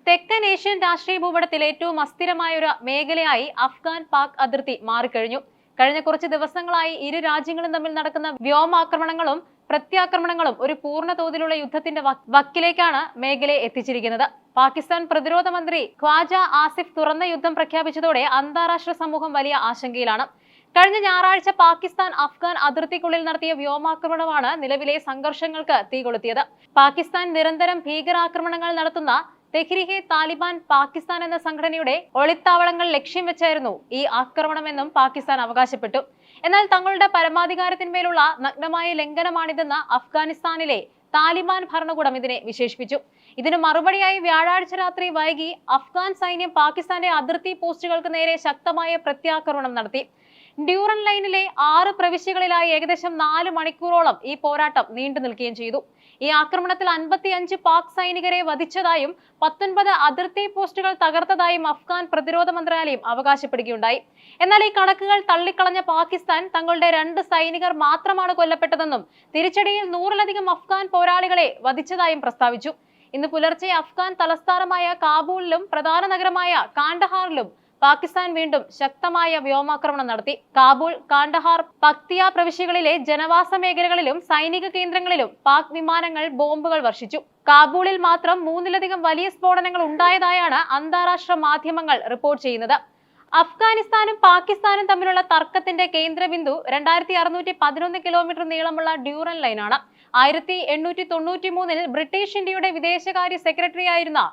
തെക്കൻ ഏഷ്യൻ രാഷ്ട്രീയ ഭൂപടത്തിൽ ഏറ്റവും അസ്ഥിരമായ ഒരു മേഖലയായി അഫ്ഗാൻ പാക് അതിർത്തി മാറിക്കഴിഞ്ഞു. കഴിഞ്ഞ കുറച്ച് ദിവസങ്ങളായി ഇരു രാജ്യങ്ങളും തമ്മിൽ നടക്കുന്ന വ്യോമാക്രമണങ്ങളും പ്രത്യാക്രമണങ്ങളും ഒരു പൂർണ്ണ തോതിലുള്ള യുദ്ധത്തിന്റെ വക്കിലേക്കാണ് മേഖലയെ എത്തിച്ചിരിക്കുന്നത്. പാകിസ്ഥാൻ പ്രതിരോധ മന്ത്രി ഖ്വാജ ആസിഫ് തുറന്ന യുദ്ധം പ്രഖ്യാപിച്ചതോടെ അന്താരാഷ്ട്ര സമൂഹം വലിയ ആശങ്കയിലാണ്. കഴിഞ്ഞ ഞായറാഴ്ച പാകിസ്ഥാൻ അഫ്ഗാൻ അതിർത്തിക്കുള്ളിൽ നടത്തിയ വ്യോമാക്രമണമാണ് നിലവിലെ സംഘർഷങ്ങൾക്ക് തീകൊളുത്തിയത്. പാകിസ്ഥാൻ നിരന്തരം ഭീകരാക്രമണങ്ങൾ നടത്തുന്ന തെഹ്രീകെ താലിബാൻ പാകിസ്ഥാൻ എന്ന സംഘടനയുടെ ഒളിത്താവളങ്ങൾ ലക്ഷ്യം വെച്ചായിരുന്നു ഈ ആക്രമണമെന്നും പാകിസ്ഥാൻ അവകാശപ്പെട്ടു. എന്നാൽ തങ്ങളുടെ പരമാധികാരത്തിന്മേലുള്ള നഗ്നമായ ലംഘനമാണിതെന്ന് അഫ്ഗാനിസ്ഥാനിലെ താലിബാൻ ഭരണകൂടം ഇതിനെ വിശേഷിപ്പിച്ചു. ഇതിന് മറുപടിയായി വ്യാഴാഴ്ച രാത്രി വൈകി അഫ്ഗാൻ സൈന്യം പാകിസ്ഥാന്റെ അതിർത്തി പോസ്റ്റുകൾക്ക് നേരെ ശക്തമായ പ്രത്യാക്രമണം നടത്തി. ഡ്യൂറൻ ലൈനിലെ 6 പ്രവിശ്യകളിലായി ഏകദേശം 4 മണിക്കൂറോളം ഈ പോരാട്ടം നീണ്ടു നിൽക്കുകയും ചെയ്തു. ഈ ആക്രമണത്തിൽ 55 പാക് സൈനികരെ വധിച്ചതായും 19 അതിർത്തി പോസ്റ്റുകൾ തകർത്തതായും അഫ്ഗാൻ പ്രതിരോധ മന്ത്രാലയം അവകാശപ്പെടുകയുണ്ടായി. എന്നാൽ ഈ കണക്കുകൾ തള്ളിക്കളഞ്ഞ പാകിസ്ഥാൻ തങ്ങളുടെ 2 സൈനികർ മാത്രമാണ് കൊല്ലപ്പെട്ടതെന്നും തിരിച്ചടിയിൽ 100-ലധികം അഫ്ഗാൻ പോരാളികളെ വധിച്ചതായും പ്രസ്താവിച്ചു. ഇന്ന് പുലർച്ചെ അഫ്ഗാൻ തലസ്ഥാനമായ കാബൂളിലും പ്രധാന നഗരമായ കാണ്ഡഹാറിലും പാകിസ്ഥാൻ വീണ്ടും ശക്തമായ വ്യോമാക്രമണം നടത്തി. കാബൂൾ, കാണ്ഡഹാർ, പക്തിയ പ്രവിശ്യകളിലെ ജനവാസ മേഖലകളിലും സൈനിക കേന്ദ്രങ്ങളിലും പാക് വിമാനങ്ങൾ ബോംബുകൾ വർഷിച്ചു. കാബൂളിൽ മാത്രം 3-ലധികം വലിയ സ്ഫോടനങ്ങൾ ഉണ്ടായതായാണ് അന്താരാഷ്ട്ര മാധ്യമങ്ങൾ റിപ്പോർട്ട് ചെയ്യുന്നത്. അഫ്ഗാനിസ്ഥാനും പാകിസ്ഥാനും തമ്മിലുള്ള തർക്കത്തിന്റെ കേന്ദ്രബിന്ദു 2611 കിലോമീറ്റർ നീളമുള്ള ഡ്യൂറൻ ലൈനാണ്. 1893-ൽ ബ്രിട്ടീഷ് ഇന്ത്യയുടെ വിദേശകാര്യ സെക്രട്ടറി ആയിരുന്ന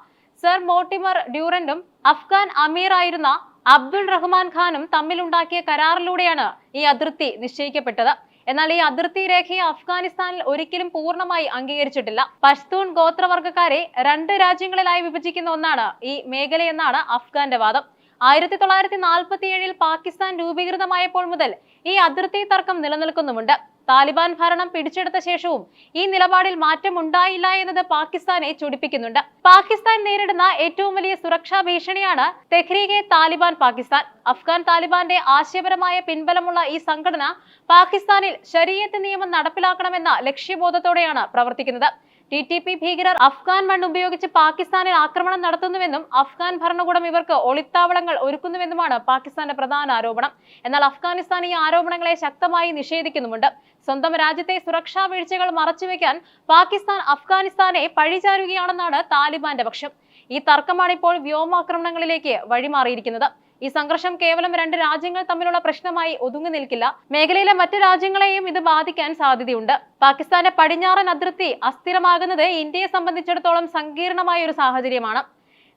സർ മോർട്ടിമർ ഡ്യൂറന്റും അഫ്ഗാൻ അമീർ ആയിരുന്ന അബ്ദുൾ റഹ്മാൻ ഖാനും തമ്മിലുണ്ടാക്കിയ കരാറിലൂടെയാണ് ഈ അതിർത്തി നിശ്ചയിക്കപ്പെട്ടത്. എന്നാൽ ഈ അതിർത്തി രേഖയെ അഫ്ഗാനിസ്ഥാനിൽ ഒരിക്കലും പൂർണ്ണമായി അംഗീകരിച്ചിട്ടില്ല. പഷ്തൂൺ ഗോത്രവർഗക്കാരെ 2 രാജ്യങ്ങളിലായി വിഭജിക്കുന്ന ഒന്നാണ് ഈ മേഖലയെന്നാണ് അഫ്ഗാന്റെ വാദം. 1947-ൽ പാകിസ്ഥാൻ രൂപീകൃതമായപ്പോൾ മുതൽ ഈ അതിർത്തി തർക്കം നിലനിൽക്കുന്നുമുണ്ട്. താലിബാൻ ഭരണം പിടിച്ചെടുത്ത ശേഷവും ഈ നിലപാടിൽ മാറ്റം ഉണ്ടായില്ല എന്നത് പാകിസ്ഥാനെ ചൊടിപ്പിക്കുന്നുണ്ട്. പാകിസ്ഥാൻ നേരിടുന്ന ഏറ്റവും വലിയ സുരക്ഷാ ഭീഷണിയാണ് തെഹ്രീകെ താലിബാൻ പാകിസ്ഥാൻ. അഫ്ഗാൻ താലിബാന്റെ ആശയപരമായ പിൻബലമുള്ള ഈ സംഘടന പാകിസ്ഥാനിൽ ശരീഅത്ത് നിയമം നടപ്പിലാക്കണമെന്ന ലക്ഷ്യബോധത്തോടെയാണ് പ്രവർത്തിക്കുന്നത്. TTP ഭീകരർ അഫ്ഗാൻ മണ്ണ് ഉപയോഗിച്ച് പാകിസ്ഥാനിൽ ആക്രമണം നടത്തുന്നുവെന്നും അഫ്ഗാൻ ഭരണകൂടം ഇവർക്ക് ഒളിത്താവളങ്ങൾ ഒരുക്കുന്നുവെന്നുമാണ് പാകിസ്ഥാന്റെ പ്രധാന ആരോപണം. എന്നാൽ അഫ്ഗാനിസ്ഥാൻ ഈ ആരോപണങ്ങളെ ശക്തമായി നിഷേധിക്കുന്നുമുണ്ട്. സ്വന്തം രാജ്യത്തെ സുരക്ഷാ വീഴ്ചകൾ മറച്ചുവെക്കാൻ പാകിസ്ഥാൻ അഫ്ഗാനിസ്ഥാനെ പഴിചാരുകയാണെന്നാണ് താലിബാന്റെ പക്ഷം. ഈ തർക്കമാണ് ഇപ്പോൾ വ്യോമാക്രമണങ്ങളിലേക്ക് വഴിമാറിയിരിക്കുന്നത്. ഈ സംഘർഷം കേവലം 2 രാജ്യങ്ങൾ തമ്മിലുള്ള പ്രശ്നമായി ഒതുങ്ങി നിൽക്കില്ല. മേഖലയിലെ മറ്റ് രാജ്യങ്ങളെയും ഇത് ബാധിക്കാൻ സാധ്യതയുണ്ട്. പാകിസ്ഥാന്റെ പടിഞ്ഞാറൻ അതിർത്തി അസ്ഥിരമാകുന്നത് ഇന്ത്യയെ സംബന്ധിച്ചിടത്തോളം സങ്കീർണമായ ഒരു സാഹചര്യമാണ്.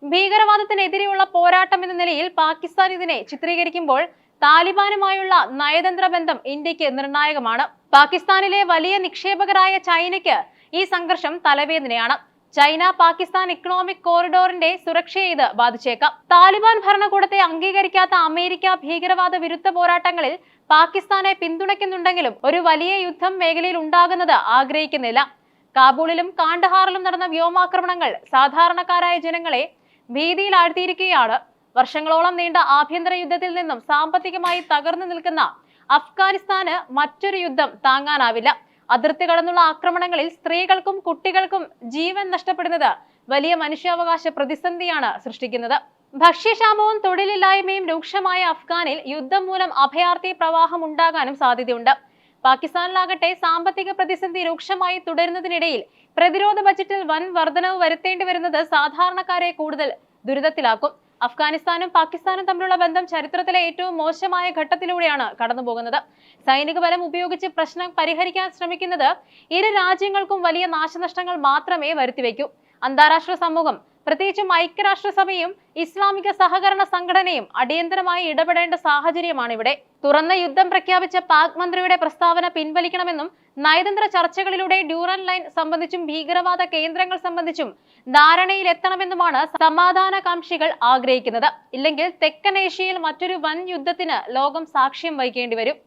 ഭീകരവാദത്തിനെതിരെയുള്ള പോരാട്ടം എന്ന നിലയിൽ പാകിസ്ഥാൻ ഇതിനെ ചിത്രീകരിക്കുമ്പോൾ താലിബാനുമായുള്ള നയതന്ത്ര ബന്ധം ഇന്ത്യക്ക് നിർണായകമാണ്. പാകിസ്ഥാനിലെ വലിയ നിക്ഷേപകരായ ചൈനയ്ക്ക് ഈ സംഘർഷം തലവേദനയാണ്. ചൈന പാകിസ്ഥാൻ ഇക്കണോമിക് കോറിഡോറിന്റെ സുരക്ഷയെ ഇത് ബാധിച്ചേക്കാം. താലിബാൻ ഭരണകൂടത്തെ അംഗീകരിക്കാത്ത അമേരിക്ക ഭീകരവാദ വിരുദ്ധ പോരാട്ടങ്ങളിൽ പാകിസ്ഥാനെ പിന്തുണയ്ക്കുന്നുണ്ടെങ്കിലും ഒരു വലിയ യുദ്ധം മേഖലയിൽ ഉണ്ടാകുന്നത് ആഗ്രഹിക്കുന്നില്ല. കാബൂളിലും കാണ്ഡഹാറിലും നടന്ന വ്യോമാക്രമണങ്ങൾ സാധാരണക്കാരായ ജനങ്ങളെ ഭീതിയിലാഴ്ത്തിയിരിക്കുകയാണ്. വർഷങ്ങളോളം നീണ്ട ആഭ്യന്തര യുദ്ധത്തിൽ നിന്നും സാമ്പത്തികമായി തകർന്നു നിൽക്കുന്ന അഫ്ഗാനിസ്ഥാന് മറ്റൊരു യുദ്ധം താങ്ങാനാവില്ല. അതിർത്തി കടന്നുള്ള ആക്രമണങ്ങളിൽ സ്ത്രീകൾക്കും കുട്ടികൾക്കും ജീവൻ നഷ്ടപ്പെടുന്നത് വലിയ മനുഷ്യാവകാശ പ്രതിസന്ധിയാണ് സൃഷ്ടിക്കുന്നത്. ഭക്ഷ്യക്ഷാമവും തൊഴിലില്ലായ്മയും രൂക്ഷമായ അഫ്ഗാനിൽ യുദ്ധം മൂലം അഭയാർത്ഥി പ്രവാഹം ഉണ്ടാകാനും സാധ്യതയുണ്ട്. പാകിസ്ഥാനിലാകട്ടെ സാമ്പത്തിക പ്രതിസന്ധി രൂക്ഷമായി തുടരുന്നതിനിടയിൽ പ്രതിരോധ ബജറ്റിൽ വൻ വർധനവ് വരുത്തേണ്ടി വരുന്നത് സാധാരണക്കാരെ കൂടുതൽ ദുരിതത്തിലാക്കും. അഫ്ഗാനിസ്ഥാനും പാകിസ്ഥാനും തമ്മിലുള്ള ബന്ധം ചരിത്രത്തിലെ ഏറ്റവും മോശമായ ഘട്ടത്തിലൂടെയാണ് കടന്നുപോകുന്നത്. സൈനിക ബലം ഉപയോഗിച്ച് പ്രശ്നം പരിഹരിക്കാൻ ശ്രമിക്കുന്നത് ഇരു രാജ്യങ്ങൾക്കും വലിയ നാശനഷ്ടങ്ങൾ മാത്രമേ വരുത്തിവെക്കൂ. അന്താരാഷ്ട്ര സമൂഹം, പ്രത്യേകിച്ചും ഐക്യരാഷ്ട്രസഭയും ഇസ്ലാമിക സഹകരണ സംഘടനയും അടിയന്തരമായി ഇടപെടേണ്ട സാഹചര്യമാണ് ഇവിടെ. തുറന്ന യുദ്ധം പ്രഖ്യാപിച്ച പാക് മന്ത്രിയുടെ പ്രസ്താവന പിൻവലിക്കണമെന്നും നയതന്ത്ര ചർച്ചകളിലൂടെ ഡ്യൂറൻ ലൈൻ സംബന്ധിച്ചും ഭീകരവാദ കേന്ദ്രങ്ങൾ സംബന്ധിച്ചും ധാരണയിലെത്തണമെന്നുമാണ് സമാധാനകാംക്ഷികൾ ആഗ്രഹിക്കുന്നത്. ഇല്ലെങ്കിൽ തെക്കൻ ഏഷ്യയിൽ മറ്റൊരു വൻ യുദ്ധത്തിന് ലോകം സാക്ഷ്യം വഹിക്കേണ്ടി വരും.